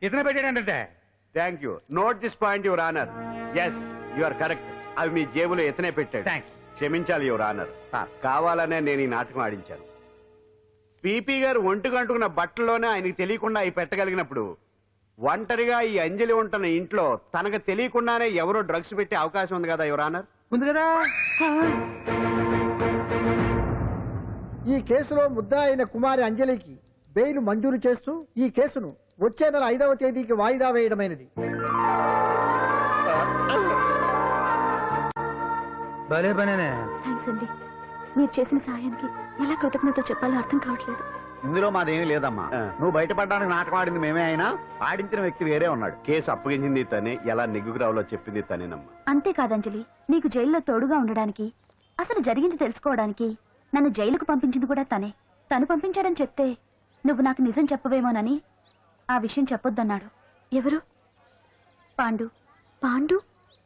ఇతనే పెట్టాడంటే. Thank you. Note this point your honour. Yes, you are correct. అవి మీ జేబులో ఇతనే పెట్టాడు. థ్యాంక్స్. క్షమించాలి యువర్ ఆనర్. సార్ కావాలనే నేను ఈ నాటకం ఆడించాను. పీపీ గారు ఒంటికి అంటుకున్న బట్టల్లోనే ఆయనకి తెలియకుండా అవి పెట్టగలిగినప్పుడు ఒంటరిగా ఈ అంజలి ఉంటున్న ఇంట్లో తనకు తెలియకుండానే ఎవరో డ్రగ్స్ పెట్టే అవకాశం ఉంది కదా యువర్ ఆనర్. ఉంది కదా. ఈ కేసులో ముద్దా అయిన కుమారి అంజలికి బెయిల్ మంజూరు చేస్తూ ఈ కేసును వచ్చే నెల 5వ తేదీకి వాయిదా వేయడమైనది. భలే పనేనే. థ్యాంక్స్ అండి. మీరు చేసిన సహాయానికి ఎలా కృతజ్ఞతలు చెప్పాలో అర్థం కావట్లేదు. ఇందులో మాదేమీ లేదమ్మా. నువ్వు బయటపడడానికి నాటకం ఆడింది మేమే అయినా ఆడించిన వ్యక్తి వేరే ఉన్నాడు. కేసు అప్పగించింది తనే, ఎలా నెగ్గుకు రావాలో చెప్పింది తనేనమ్మా. అంతేకాదంజలి, నీకు జైల్లో తోడుగా ఉండడానికి, అసలు జరిగింది తెలుసుకోవడానికి నన్ను జైలుకు పంపించింది కూడా తనే. తను పంపించాడని చెప్తే నువ్వు నాకు నిజం చెప్పవేమోనని ఆ విషయం చెప్పొద్దన్నాడు. ఎవరు? పాండు. పాండు,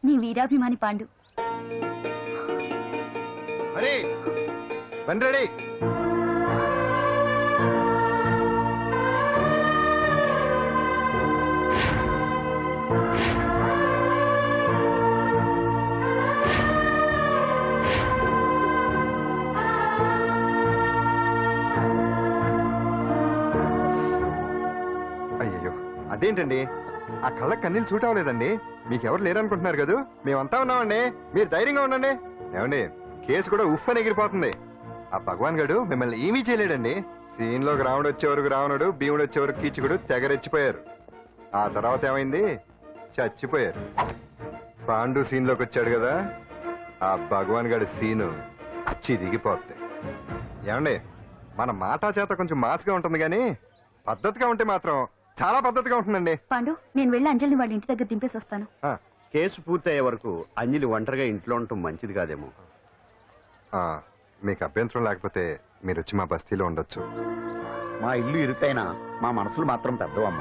నీ వీరాభిమాని పాండు. అరే బండి. అయ్యో అదేంటండి, ఆ కళ్ళకి కన్నీళ్ళు సూట్ అవ్వలేదండి. మీకెవరు లేరనుకుంటున్నారు కదా, మేమంతా ఉన్నామండి. మీరు ధైర్యంగా ఉండండి. ఏమండి, కేసు కూడా ఉఫ్ అని ఎగిరిపోతుంది. ఆ భగవాన్ గడు మిమ్మల్ని ఏమీ చేయలేడండి. సీన్ లోకి రావణుడు వచ్చే వరకు రావణుడు, భీముడు వచ్చే వరకు కీచుకుడు తెగరెచ్చిపోయారు. ఆ తర్వాత ఏమైంది? చచ్చిపోయారు. పాండు సీన్ లోకి వచ్చాడు కదా, ఆ భగవాన్ గడి సీను చిరిగిపోతుంది. ఏమండి, మన మాటా చేత కొంచెం మాస్గా ఉంటుంది కానీ పద్ధతిగా ఉంటే మాత్రం చాలా పద్ధతిగా ఉంటుందండి. పాండు, నేను వెళ్ళి అంజలిని వాళ్ళ ఇంటి దగ్గర దింపేసి వస్తాను. కేసు పూర్తయ్యే వరకు అంజలి ఒంటరిగా ఇంట్లో ఉండటం మంచిది కాదేమో. మీకు అభ్యంతరం లేకపోతే మీరు వచ్చి మా బస్తీలో ఉండొచ్చు. మా ఇల్లు ఇరుకైనా మా మనసులు మాత్రం పెద్దవమ్మ.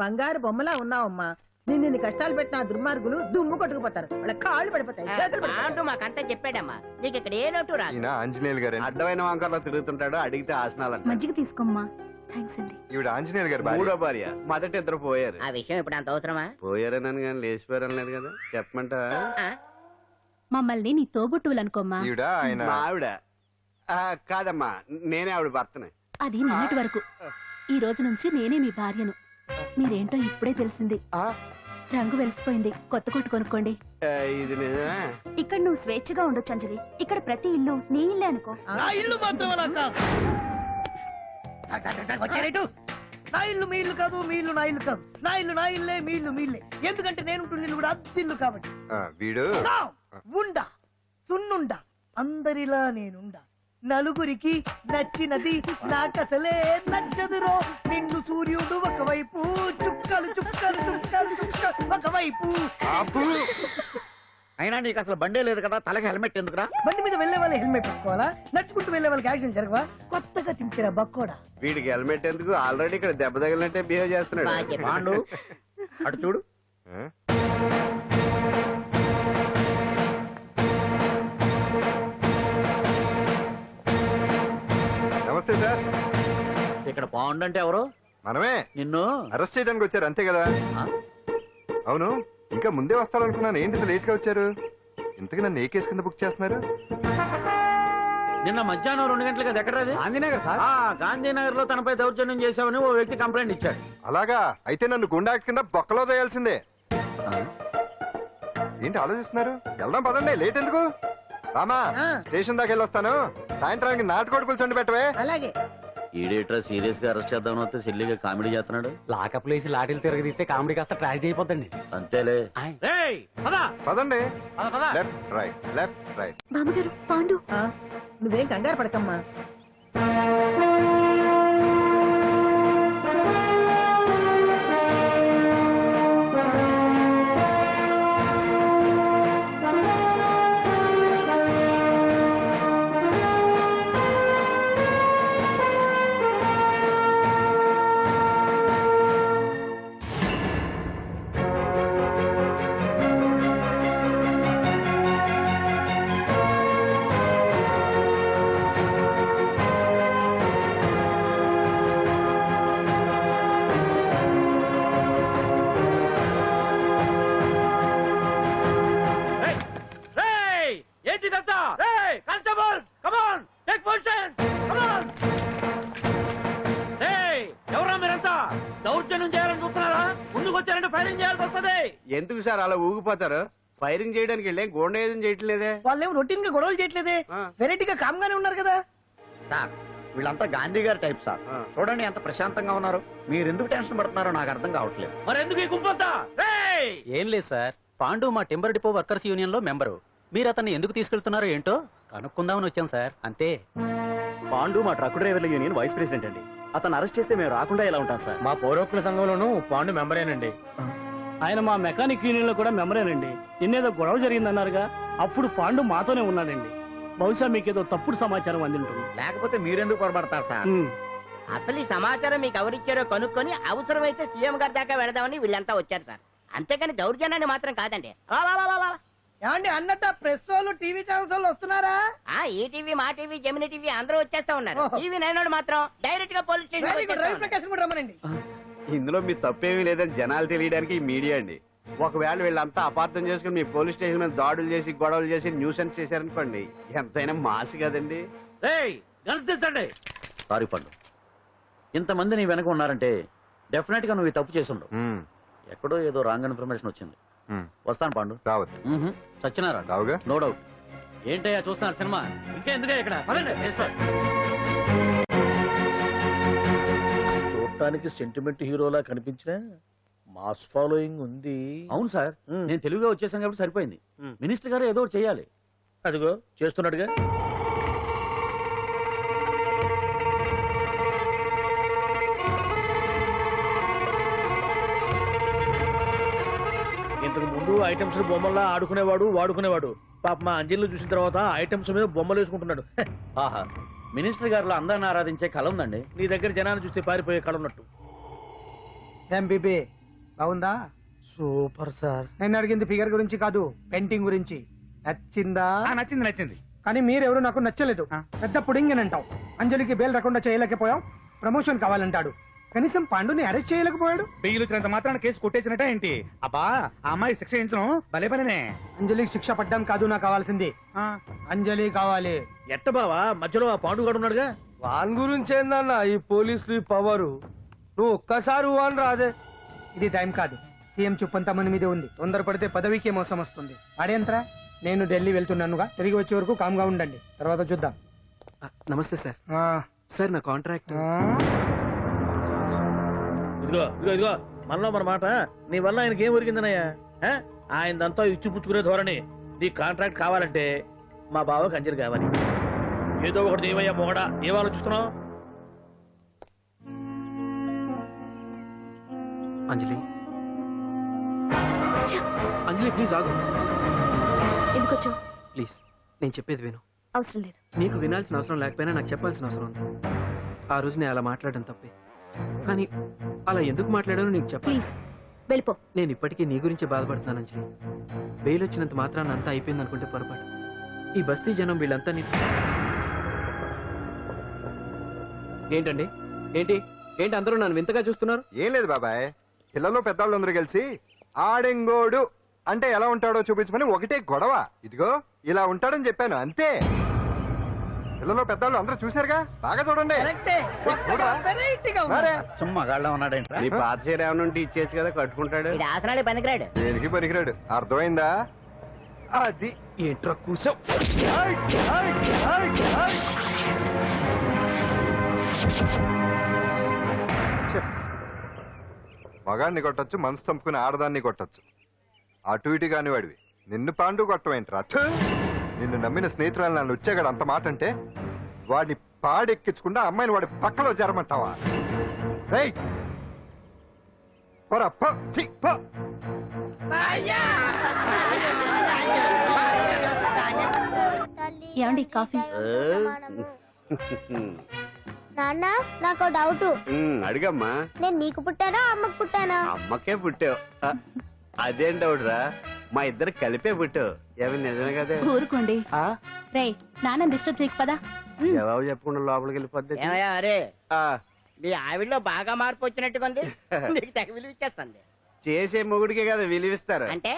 బంగారు బొమ్మలా ఉన్నావమ్మా. నిన్ను కష్టాలు పెట్టిన దుర్మార్గులు దుమ్ము కొట్టుకుపోతారు. వాళ్ళ కాళ్ళు పడిపోతాయి, చేతులు పడిపోతాయి. మాకంతా చెప్పాడమ్మా. నీకు ఇక్కడ ఏ లోటు రాదు. ఈయన ఆంజనేయులు గారు. అడ్డమైన వంకర్లో తిరుగుతుంటాడు, అడిగితే ఆసనాలంట. మజ్జిగ తీసుకోమ్మా. థ్యాంక్స్ అండి. ఈవిడ ఆంజనేయులు గారు మూడో భార్య. మొదటి ఇద్దరు పోయారు. ఆ విషయం ఇప్పుడు అంత అవసరమా? పోయారనని కానీ లేచిపోయారని లేదు కదా. చెప్పమంట మమ్మల్ని నీ తోబుట్టువులనుకోమ్మా. ఈవిడ ఆయన మా ఆవిడ. కాదమ్మా, నేనే ఆవిడ భర్తనే. అది నిన్నటి వరకు. ఈ రోజు నుంచి నేనే మీ భార్యను. మీరేంటో ఇప్పుడే తెలిసింది. రంగు వెలిసిపోయింది, కొత్త కొట్టు కొనుక్కోండి. ఇది నిజమే. ఇక్కడ నువ్వు స్వేచ్ఛగా ఉండొచ్చు అంజలి. ఇక్కడ ప్రతి ఇల్లు నీ ఇల్లే అనుకో. నా ఇల్లు మాత్రం అలా కాదు. నా ఇల్లు మీ ఇల్లు కాదు, మీ ఇల్లు నా ఇల్లు కాదు. నా ఇల్లు నా ఇల్లే, మీ ఇల్లు మీ ఇల్లే. ఎందుకంటే నేను ఇల్లు కూడా అద్దిల్లు కాబట్టి. వీడు ఉండా సున్నుండా అందరిలా నేనుండా. నలుగురికి నచ్చినది నాకసలే నచ్చదురో. నిన్ను సూర్యుడు ఒకవైపు, చుక్కలు చుక్కలు చుక్కలు చుక్కలు ఒకవైపు. అయినా నీకు అసలు బండే లేదు కదా, తలకి హెల్మెట్ ఎందుకురా? బండి మీద వెళ్లే వాళ్ళు హెల్మెట్ పెట్టుకోవాలా? నడుచుకుంటూ వెళ్లే వాళ్ళకి యాక్సిడెంట్ జరగవా? కొత్తగా తింటారా బక్కోడా? వీడికి హెల్మెట్ ఎందుకు? ఆల్రెడీ ఇక్కడ దెబ్బ తగిలినట్టే బిహేవ్ చేస్తున్నాడు. పాండు అటు చూడు. నమస్తే సార్. ఇక్కడ పాండు అంటే ఎవరు? మనమే. నిన్ను అరెస్ట్ చేయడానికి వచ్చారు అంతే కదా? అవును, ఇంకా ముందే వస్తారనుకున్నాను. ఏంటి లేట్ గా వచ్చారు? ఇంతకు నన్ను ఏ కేసు కింద బుక్ చేస్తున్నారు? నిన్న మధ్యాహ్నం 2 గంటలకు ఎక్కడది? గాంధీనగర్ సార్. గాంధీనగర్ లో తనపై దౌర్జన్యం చేశామని ఓ వ్యక్తి కంప్లైంట్ ఇచ్చాడు. అలాగా? అయితే నన్ను గుండా కింద బొక్కలో తోయాల్సిందే. ఏంటి ఆలోచిస్తున్నారు? వెళ్దాం పదండి, లేట్ ఎందుకు? రామా, స్టేషన్ దాకా వెళ్ళొస్తాను. సాయంత్రానికి నాటుకోడి పులుసు పెట్టవే. అలాగే. ఈడేట్రా సీరియస్ గా అరెస్ట్ చేద్దామని వస్తే సిల్లిగా కామెడీ చేస్తున్నాడు. లాకప్ లేసి లాఠీలు తిరగదీస్తే కామెడీ కాస్త ట్రాజడీ అయిపోద్దండి. అంతేలే. పదండి. Left right, left right. బామ్మగారు, పాండు. నువ్వేం కంగారు పడకమ్మా. ముందుకు వచ్చారంటే ఫైరింగ్ చేయాల్సి వస్తుంది. ఎందుకు సార్ అలా ఊగిపోతారు? ఫైరింగ్ చేయడానికి వెళ్ళే గోండేజం చేయట్లేదే. వాళ్ళేం రొటీన్ గా గొడవలు చేయట్లేదే, వెరైటీగా కామ్ గానే ఉన్నారు కదా. సార్ వీళ్ళంతా గాంధీ గారి టైప్ సార్. చూడండి ఎంత ప్రశాంతంగా ఉన్నారు. మీరు ఎందుకు టెన్షన్ పడుతున్నారో నాకు అర్థం కావట్లేదు. మరి ఎందుకు ఈ గుంపంతా? ఏం లేదు సార్, పాండు మా టింబర్ డిపో వర్కర్స్ యూనియన్ లో మెంబరు. మీరు అతన్ని ఎందుకు తీసుకెళ్తున్నారో ఏంటో కనుక్కుందామని వచ్చాం సార్, అంతే. పాండు మా ట్రక్ డ్రైవర్ల యూనియన్ వైస్ ప్రెసిడెంట్ అండి. అతను అరెస్ట్ చేస్తే మేము రాకుండా ఎలా ఉంటాం సార్? మా పౌరోక్తుల సంఘంలోనూ పాండు మెంబరేనండి. ఆయన మా మెకానిక్ యూనియన్ లో కూడా మెంబరేనండి. నిన్నేదో గొడవ జరిగిందన్నారుగా, అప్పుడు పాండు మాతోనే ఉన్నాడండి. బహుశా మీకేదో తప్పుడు సమాచారం అందింటుంది. లేకపోతే మీరెందుకు పొరపడతారు సార్? అసలు ఈ సమాచారం మీకు ఎవరిచ్చారో కనుక్కొని అవసరమైతే సీఎం గారి దాకా వెళదామని వీళ్ళంతా వచ్చారు సార్. అంతేకాని దౌర్జన్యాన్ని మాత్రం కాదండి. ఏమండి అన్నట్టు ప్రెస్ వాళ్ళు టీవీ ఛానల్స్ వాళ్ళు వస్తున్నారా? ఈ టీవీ, మా టీవీ, జెమిని టీవీ అందరూ వచ్చేస్తా ఉన్నారు. టీవీ నైన్ మాత్రం డైరెక్ట్ గా police very good, Ravi station. Prakasam కూడా రమ్మనండి. ఇందులో మీ తప్పేమీ లేదని జనాలు తెలియడానికి ఈ మీడియా అండి. ఒకవేళ వీళ్ళంతా అపార్థం చేసుకుని మీ పోలీస్ స్టేషన్ మీద దాడులు చేసి గొడవలు చేసి న్యూసెన్స్ చేశారనుకోండి, ఎంతైనా మాసి కదండి. సారీ పండు, ఇంతమంది నీ వెనక ఉన్నారంటే డెఫినెట్ గా నువ్వు ఈ తప్పు చేసుండవు. ఎక్కడో ఏదో రాంగ్ ఇన్ఫర్మేషన్ వచ్చింది. వస్తాను పాండు. రావద్దు. సత్యనారాయణ రావుగా. No doubt. ఏంటయ్యా చూస్తున్నారు సినిమా? ఇంకెందుకే ఇక్కడ పదండి. చూడటానికి సెంటిమెంట్ హీరోలా కనిపించిన మాస్ ఫాలోయింగ్ ఉంది. అవును సార్, నేను తెలుగుగా వచ్చేసాను కాబట్టి సరిపోయింది. మినిస్టర్ గారు ఏదో ఒకటి చేయాలి. అదిగో చేస్తున్నాడుగా. ఇంతకు ముందు ఐటమ్స్ బొమ్మల్లా ఆడుకునేవాడు, వాడుకునేవాడు. పాప మా అంజలిని చూసిన తర్వాత ఐటమ్స్ మీద బొమ్మలు వేసుకుంటున్నాడు. ఆహా, మినిస్టర్ గారిలో అందరిని ఆరాధించే కళ ఉందండి. నీ దగ్గర జనాన్ని చూస్తే పారిపోయే కళ ఉన్నట్టు. ఎంబీబీ బాగుందా? Super sir. నేను అడిగింది ఫిగర్ గురించి కాదు, పెయింటింగ్ గురించి. నచ్చిందా? నచ్చింది నచ్చింది. కానీ మీరెవరు నాకు నచ్చలేదు. పెద్ద పుడింగినంటావు. అంజలికి బెయిల్ రాకుండా చేయలేకపోయావు. ప్రమోషన్ కావాలంటాడు. కనీసం పాండుని అరెస్ట్ చేయలేకపోయాడు. బెయిల్ వచ్చినంత మాత్రాన కేసు కొట్టేసినట్ట ఏంటి? అబ్బా, ఆ అమ్మాయి శిక్ష చేయించడం భలే పనినే. అంజలికి శిక్ష పడ్డం కాదు నాకు కావాల్సింది. అంజలి కావాలి. ఎట్ట బావా, మధ్యలో ఆ పాండుగాడు ఉన్నాడుగా. వాన్ గురించి ఏందన్నా ఈ పోలీసులు ఈ పవరు? నువ్వు ఒక్కసారి వాన్ రాదే. ఇది టైం కాదు. సీఎం చూపంతా మన మీదే ఉంది. తొందరపడితే పదవికే మోసం వస్తుంది. అడేంతరా, నేను ఢిల్లీ వెళ్తున్నానుగా. తిరిగి వచ్చే వరకు కామ్గా ఉండండి, తర్వాత చూద్దాం. నమస్తే సార్. సార్ నా కాంట్రాక్ట్. ఇదిగో ఇదిగో ఇదిగో, మనలో మన మాట. నీ వల్ల ఆయనకి ఏం ఒరిగిందనయ్యా? ఆయనదంతా ఇచ్చిపుచ్చుకునే ధోరణి. నీ కాంట్రాక్ట్ కావాలంటే మా బావకి అంజలి కావాలి. ఏదో ఒకటి ఏమయ్యా మొగడా, ఏం ఆలోచిస్తున్నావు? అంజలి, అంజలి ప్లీజ్ ఆగు. ఎందుకొచ్చో? ప్లీజ్ నేను చెప్పేది విను. అవసరం లేదు. నీకు వినాల్సిన అవసరం లేకపోయినా నాకు చెప్పాల్సిన అవసరం ఉంది. ఆ రోజు నేను అలా మాట్లాడడం తప్పే, కానీ అలా ఎందుకు మాట్లాడానో నీకు చెప్పాలి. ప్లీజ్ వెళ్ళిపో. నేను ఇప్పటికీ నీ గురించి బాధపడుతున్నాను అంజలి. బెయిల్ వచ్చినంత మాత్రాన అంతా అయిపోయింది అనుకుంటే పొరపాటు. ఈ బస్తీ జనం వీళ్ళంతా ఏంటండి? ఏంటి ఏంటి అందరూ నన్ను వింతగా చూస్తున్నారు? ఏం లేదు బాబాయ్, పిల్లలు పెద్దవాళ్ళు అందరూ కలిసి ఆడెంగోడు అంటే ఎలా ఉంటాడో చూపించమని ఒకటే గొడవ. ఇదిగో ఇలా ఉంటాడని చెప్పాను, అంతే. పిల్లలు పెద్దవాళ్ళు అందరూ చూశారుగా, బాగా చూడండి. వెరైటీగా మరే, సుమ్మా గాళ్ళ ఉన్నాడేంట్రా? నీ పాత చీర ఏమైనా ఉంటే ఇచ్చేచ్చు కదా, కట్టుకుంటాడు. ఇది ఆసనాడే పనికిరాడు. దేనికి పనికిరాడు, అర్థమైందా? అది ఏంట్రా కూసావ్? మగాన్ని కొట్టచ్చు, మనసు చంపుకుని ఆడదాన్ని కొట్టచ్చు. అటు ఇటు కాని వాడివి నిన్ను పాండు కొట్టమేంట్రా? నిన్ను నమ్మిన స్నేహితురాలు నన్ను వచ్చాగాడు అంత మాట అంటే వాడిని పాడెక్కించకుండా అమ్మాయిని వాడి పక్కలో జరమంటావా? రేయ్ పోరా, పో, ఛీ, పో. ఏమండి కాఫీ? నాన్న నాకు డౌట్. అడిగమ్మా. నేను నీకు పుట్టానా అమ్మకు పుట్టానా? అమ్మకే పుట్టావు. అదేం డౌట్ రా, మా ఇద్దరు కలిపే పుట్టావు. ఏమి నిజమే కదా? ఊరుకోండి. రే నాన్న డిస్టర్బ్ చేయకు పదా. జవాబు చెప్పకుండా లోపలికి వెళ్ళిపోద్ది. ఏమయ్యా అరే, మీ ఆవిడలో బాగా మార్పు వచ్చినట్టుగా ఉంది. నీకు తెగ విలువ ఇచ్చేస్తుంది. చేసే మొగుడికే కదా విలువిస్తారు. అంటే